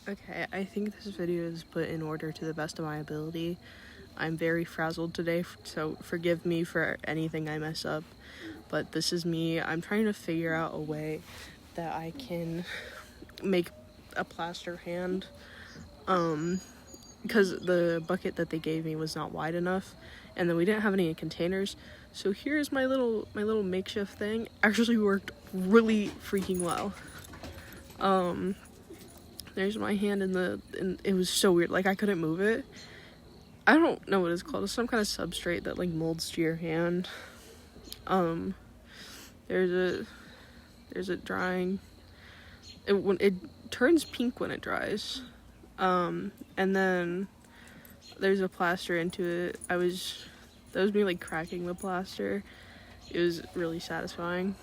Okay, I think this video is put in order to the best of my ability. I'm very frazzled today, so forgive me for anything I mess up. But this is me. I'm trying to figure out a way that I can make a plaster hand. Because the bucket that they gave me was not wide enough, and then we didn't have any containers. So here's my little makeshift thing. Actually worked really freaking well. There's my hand and it was so weird. Like, I couldn't move it. I don't know what it's called. It's some kind of substrate that like molds to your hand. There's a drying. It turns pink when it dries. And then there's a plaster into it. That was me like cracking the plaster. It was really satisfying.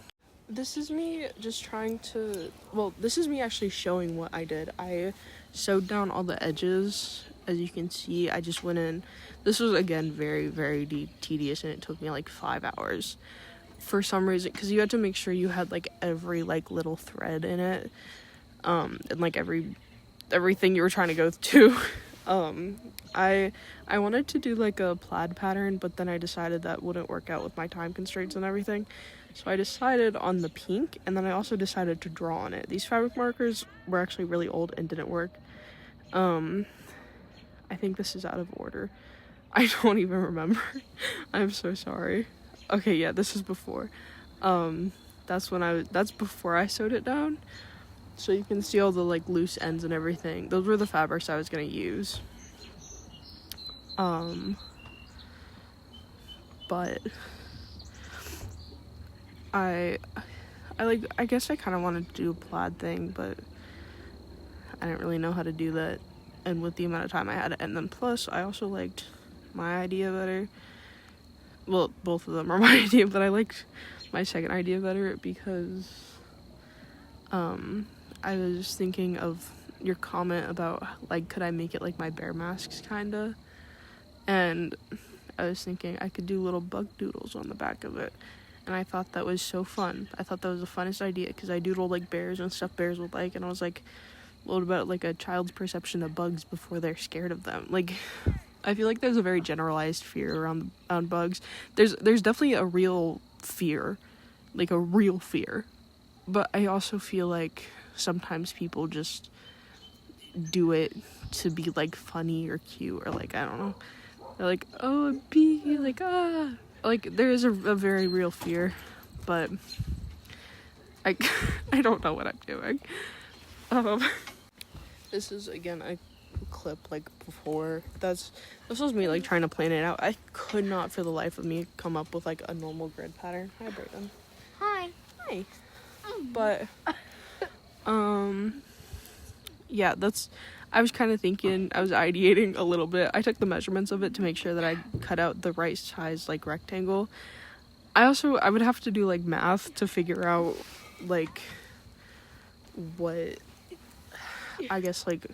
This is me just trying to, this is me actually showing what I did. I sewed down all the edges. As you can see, I just went in. This was, again, very, very tedious, and it took me like 5 hours. For some reason, because you had to make sure you had like every like little thread in it. And like everything you were trying to go to. I wanted to do like a plaid pattern, but then I decided that wouldn't work out with my time constraints and everything. So I decided on the pink, and then I also decided to draw on it. These fabric markers were actually really old and didn't work. I think this is out of order. I don't even remember. I'm so sorry. Okay, yeah, this is before. That's before I sewed it down. So you can see all the like loose ends and everything. Those were the fabrics I was gonna use. But I guess I kind of wanted to do a plaid thing, but I didn't really know how to do that, and with the amount of time I had, and then plus I also liked my idea better. Well, both of them are my idea, but I liked my second idea better because I was thinking of your comment about like, could I make it like my bear masks kinda, and I was thinking I could do little bug doodles on the back of it. And I thought that was so fun. I thought that was the funnest idea, because I doodled like bears and stuff bears would like, and I was like, what about like a child's perception of bugs before they're scared of them? Like, I feel like there's a very generalized fear around bugs. There's definitely a real fear, like a real fear, but I also feel like sometimes people just do it to be like funny or cute, or like, I don't know. They're like, oh, a bee, like, ah. Like, there is a very real fear, but I don't know what I'm doing. This is, again, a clip, like, before. This was me, like, trying to plan it out. I could not, for the life of me, come up with, like, a normal grid pattern. Hi, Brayden. Hi. Hi. But, yeah, I was kind of thinking, I was ideating a little bit. I took the measurements of it to make sure that I cut out the right size, like, rectangle. I would have to do, like, math to figure out, like, what, I guess, like,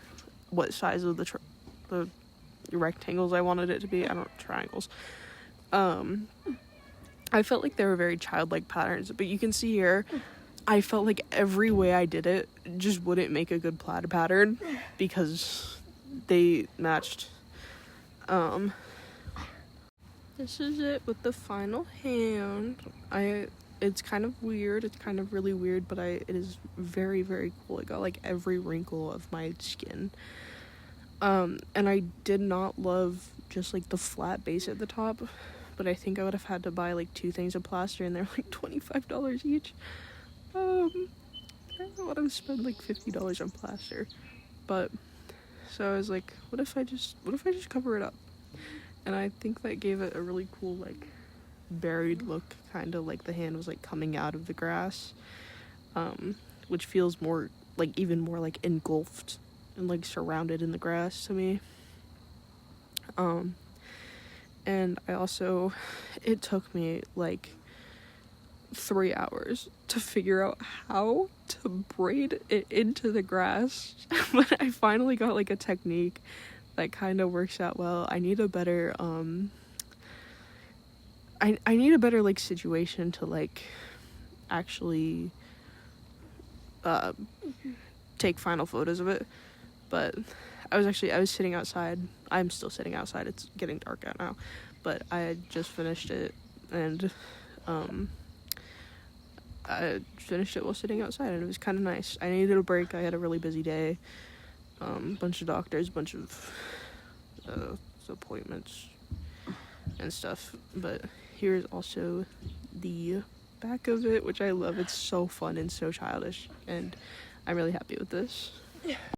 what size of the rectangles I wanted it to be. I don't know, triangles. I felt like they were very childlike patterns, but you can see here, I felt like every way I did it just wouldn't make a good plaid pattern because they matched. This is it with the final hand. It's kind of weird. It's kind of really weird, but it is very, very cool. It got like every wrinkle of my skin. And I did not love just like the flat base at the top, but I think I would have had to buy like 2 things of plaster, and they're like $25 each. I don't want to spend like $50 on plaster, but so I was like, what if I just cover it up? And I think that gave it a really cool like buried look, kind of like the hand was like coming out of the grass, which feels more like, even more like engulfed and like surrounded in the grass to me. And I also, it took me like 3 hours to figure out how to braid it into the grass. But I finally got like a technique that kind of works out well. I need a better I need a better like situation to like actually take final photos of it. but I was sitting outside. I'm still sitting outside. It's getting dark out now, but I had just finished it, and I finished it while sitting outside, and it was kind of nice. I needed a break. I had a really busy day. Bunch of doctors, bunch of appointments and stuff. But here's also the back of it, which I love. It's so fun and so childish, and I'm really happy with this.